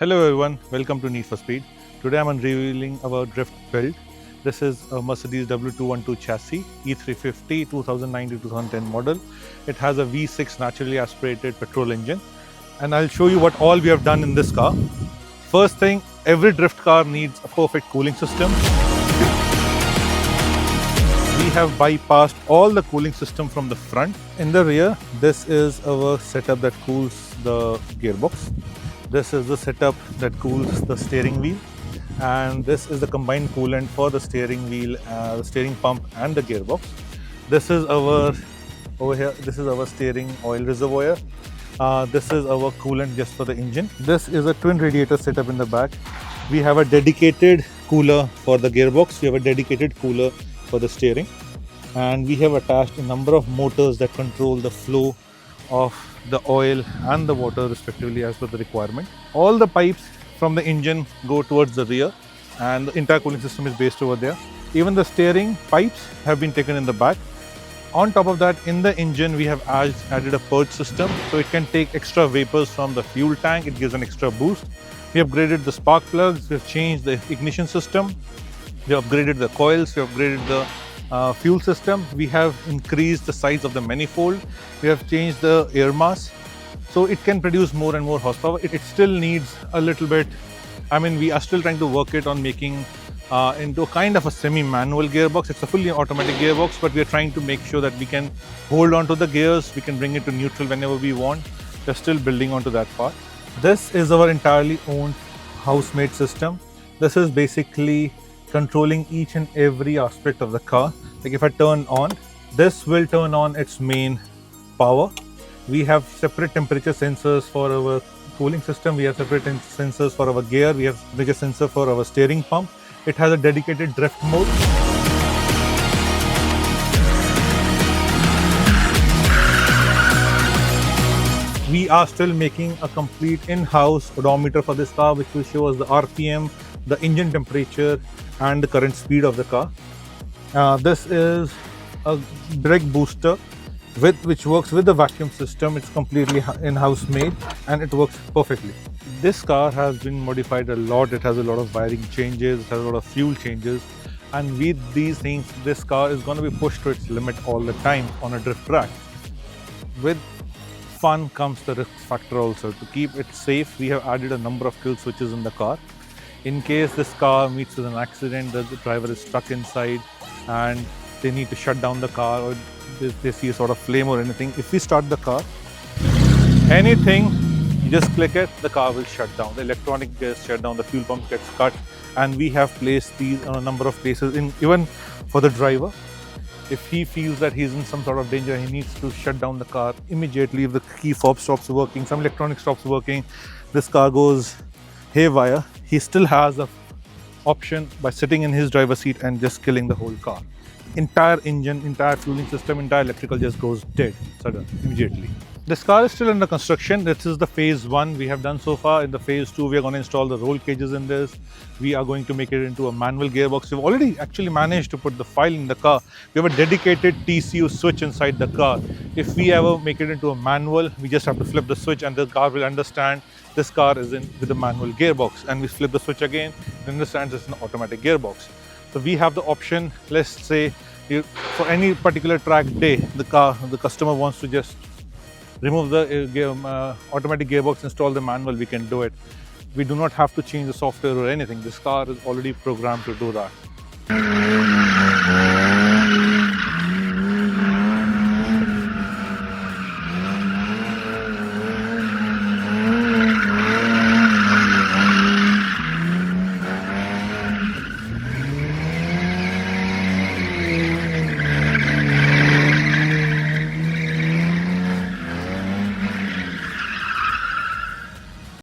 Hello everyone, welcome to Need for Speed. Today I'm unveiling our drift build. This is a Mercedes W212 chassis, E350 2009 to 2010 model. It has a V6 naturally aspirated petrol engine. And I'll show you what all we have done in this car. First thing, every drift car needs a perfect cooling system. We have bypassed all the cooling system from the front. In the rear, this is our setup that cools the gearbox. This is the setup that cools the steering wheel, and this is the combined coolant for the steering wheel, the steering pump and the gearbox. This is our, over here, this is our steering oil reservoir. This is our coolant just for the engine. This is a twin radiator setup in the back. We have a dedicated cooler for the gearbox. We have a dedicated cooler for the steering. And we have attached a number of motors that control the flow of the oil and the water respectively as per the requirement. All the pipes from the engine go towards the rear and the entire cooling system is based over there. Even the steering pipes have been taken in the back. On top of that, in the engine we have added a purge system, so it can take extra vapors from the fuel tank. It gives an extra boost. We have upgraded the spark plugs, we have changed the ignition system, we have upgraded the coils, we have upgraded the fuel system. We have increased the size of the manifold. We have changed the air mass, so it can produce more and more horsepower. It still needs a little bit. I mean, we are still trying to work it on making into a kind of a semi-manual gearbox. It's a fully automatic gearbox, but we are trying to make sure that we can hold on to the gears. We can bring it to neutral whenever we want. We're still building onto that part. This is our entirely owned house-made system. This is basically controlling each and every aspect of the car. Like if I turn on, this will turn on its main power. We have separate temperature sensors for our cooling system. We have separate sensors for our gear. We have bigger sensor for our steering pump. It has a dedicated drift mode. We are still making a complete in-house odometer for this car, which will show us the RPM, the engine temperature and the current speed of the car. This is a direct booster which works with the vacuum system. It's completely in-house made and it works perfectly. This car has been modified a lot. It has a lot of wiring changes, it has a lot of fuel changes, and with these things this car is going to be pushed to its limit all the time on a drift track. With fun comes the risk factor also. To keep it safe, we have added a number of kill switches in the car. In case this car meets with an accident, the driver is stuck inside and they need to shut down the car, or they see a sort of flame or anything. If we start the car, anything, you just click it, the car will shut down. The electronic gets shut down, the fuel pump gets cut, and we have placed these on a number of places, even for the driver. If he feels that he's in some sort of danger, he needs to shut down the car immediately. If the key fob stops working, some electronic stops working, this car goes haywire, he still has the option by sitting in his driver's seat and just killing the whole car. Entire engine, entire fueling system, entire electrical just goes dead suddenly, immediately. This car is still under construction. This is the phase 1 we have done so far. In the phase 2, we are going to install the roll cages in this. We are going to make it into a manual gearbox. We've already actually managed to put the file in the car. We have a dedicated TCU switch inside the car. If we ever make it into a manual, we just have to flip the switch and the car will understand this car is in with a manual gearbox, and we flip the switch again, it understands it's an automatic gearbox. So we have the option, let's say for any particular track day, the customer wants to just remove the automatic gearbox, install the manual, we can do it. We do not have to change the software or anything. This car is already programmed to do that.